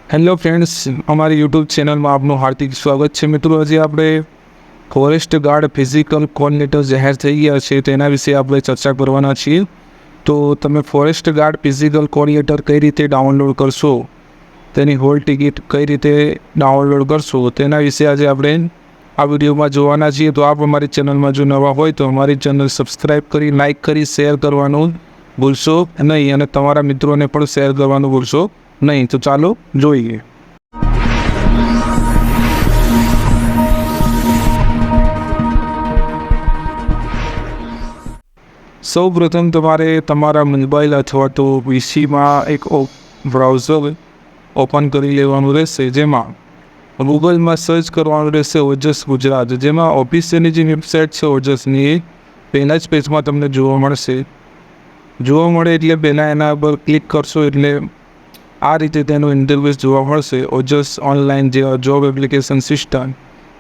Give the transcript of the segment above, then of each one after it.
Hello friends, અમારી YouTube ચેનલમાં આપનું હાર્દિક સ્વાગત છે. મિત્રો, આજે આપણે ફોરેસ્ટ ગાર્ડ ફિઝિકલ કોઓર્ડિનેટર જાહેર થઈ ગયા છે તેના વિશે આપણે ચર્ચા કરવાના છીએ. તો તમે ફોરેસ્ટ ગાર્ડ ફિઝિકલ કોઓર્ડિનેટર કઈ રીતે ડાઉનલોડ કરશો, તેની હોલ ટિકિટ કઈ રીતે ડાઉનલોડ કરશો, તેના વિશે આજે આપણે આ વિડીયોમાં જોવાના છીએ. તો આપ અમારી ચેનલમાં જો નવા હોય તો અમારી ચેનલ સબસ્ક્રાઈબ કરી, લાઇક કરી, શેર કરવાનું ભૂલશો નહીં અને તમારા મિત્રોને પણ શેર કરવાનું ભૂલશો નહીં. તો ચાલો જોઈએ. સૌ પ્રથમ તમારે તમારા મોબાઈલ અથવા તો પીસીમાં એક બ્રાઉઝર ઓપન કરી લેવાનું રહેશે, જેમાં ગૂગલમાં સર્ચ કરવાનું રહેશે ઓજસ ગુજરાત. જેમાં ઓફિસિયલની જે વેબસાઇટ છે ઓજસની, એ પહેલાં જ પેજમાં તમને જોવા મળશે. જોવા મળે એટલે પહેલાં એના પર ક્લિક કરશો એટલે આ રીતે તેનું ઇન્ટરફેસ જોવા મળશે. ઓજસ ઓનલાઈન જે જોબ એપ્લિકેશન સિસ્ટમ,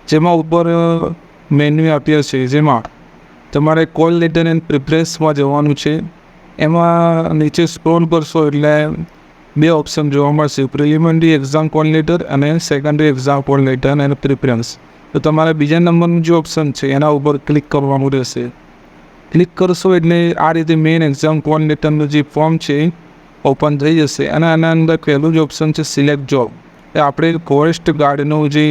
જેમાં ઉપર મેન્યુ આપ્યા છે, જેમાં તમારે કોલ લેટર એન્ડ પ્રિફરન્સમાં જવાનું છે. એમાં નીચે સ્ક્રોલ કરશો એટલે બે ઓપ્શન જોવા મળશે, પ્રિલિમિનરી એક્ઝામ કોઓર્ડિનેટર અને સેકન્ડરી એક્ઝામ કોઓર્ડિનેટર અને પ્રિફરન્સ. તો તમારે બીજા નંબરનું જે ઓપ્શન છે એના ઉપર ક્લિક કરવાનું રહેશે. ક્લિક કરશો એટલે આ રીતે મેઇન એક્ઝામ કોઓર્ડિનેટરનું જે ફોર્મ છે ઓપન થઈ જશે અને આના અંદર પહેલું જ ઓપ્શન છે સિલેક્ટ જોબ. એ આપણે ફોરેસ્ટ ગાર્ડનું જે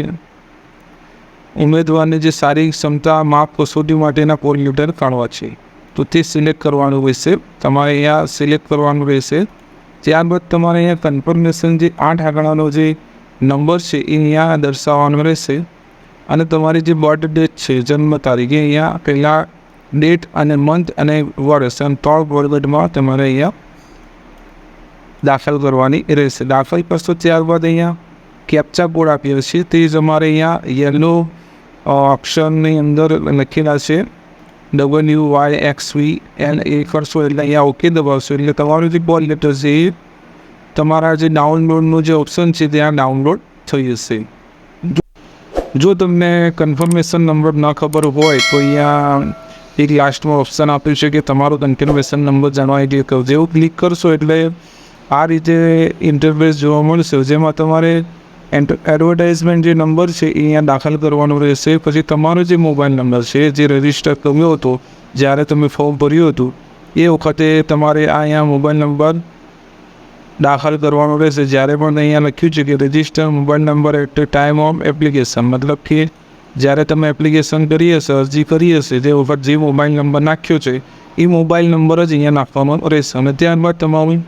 ઉમેદવારને જે સારી ક્ષમતા માપ કસોટી માટેના કોઓર્ડિનેટર કાઢવા છે, તો તે સિલેક્ટ કરવાનું રહેશે. તમારે અહીંયા સિલેક્ટ કરવાનું રહેશે. ત્યારબાદ તમારે અહીંયા કન્ફર્મેશન જે 8 આંકડાનો જે નંબર છે એ અહીંયા દર્શાવવાનો રહેશે અને તમારી જે બર્થ ડેટ છે, જન્મ તારીખે અહીંયા પહેલાં ડેટ અને મંથ અને વર્ષ અને 3 ફોર્મેટમાં તમારે અહીંયા દાખલ કરવાની રહેશે. દાખલ કરશો ત્યારબાદ અહીંયા કેપ્ચા કોડ આપ્યો છે, તે જ અમારે અહીંયા યલો અક્ષરની અંદર લખેલા છે WYXVN. એ કરશો એટલે અહીંયા ઓકે દબાવશો એટલે તમારું જે કોલ લેટર છે એ તમારા જે ડાઉનલોડનું જે ઓપ્શન છે ત્યાં ડાઉનલોડ થઈ જશે. જો તમને કન્ફર્મેશન નંબર ન ખબર હોય તો અહીંયા એક લાસ્ટમાં ઓપ્શન આપ્યું છે કે તમારો કન્ફર્મેશન નંબર જાણવા ક્લિક કરો. જેવું ક્લિક કરશો એટલે આ રીતે ઇન્ટરફેસ જોવા મળશે, જેમાં તમારે એડવર્ટાઇઝમેન્ટ જે નંબર છે એ અહીંયા દાખલ કરવાનો રહેશે. પછી તમારો જે મોબાઈલ નંબર છે જે રજિસ્ટર કર્યો હતો જ્યારે તમે ફોર્મ ભર્યું હતું એ વખતે તમારે અહીંયા મોબાઈલ નંબર દાખલ કરવાનો રહેશે. જ્યારે પણ અહીંયા લખ્યું છે કે register mobile number eight the time of application, મતલબ કે જ્યારે તમે એપ્લિકેશન કરી હશે, અરજી કરી હશે, તે વખત જે મોબાઈલ નંબર નાખ્યો છે એ મોબાઈલ નંબર જ અહીંયા નાખવાનો રહેશે. અને ત્યારબાદ તમારું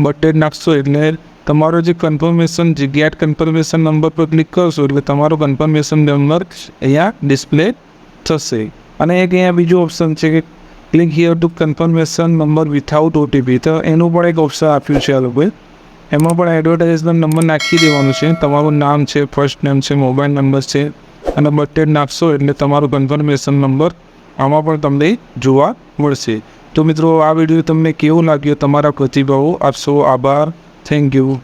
બર્થ ડેટ નાખશો એટલે તમારો જે કન્ફર્મેશન, જે ગેટ કન્ફર્મેશન નંબર પર ક્લિક કરશો એટલે તમારો કન્ફર્મેશન નંબર અહીંયા ડિસ્પ્લે થશે. અને એક અહીંયા બીજું ઓપ્શન છે કે click here two confirmation number without OTP. તો એનું પણ એક ઓપ્શન આપ્યું છે આ લોકોએ. એમાં પણ એડવર્ટાઇઝમેન્ટ નંબર નાખી દેવાનું છે. તમારું નામ છે, ફર્સ્ટ નેમ છે, મોબાઈલ નંબર છે અને બર્થ ડેટ નાખશો એટલે તમારો કન્ફર્મેશન નંબર આમાં પણ તમને જોવા મળશે. તો મિત્રો, આ વિડીયો તમને કેવો લાગ્યો, તમારા પ્રતિભાવો આપશો. આભાર. Thank you.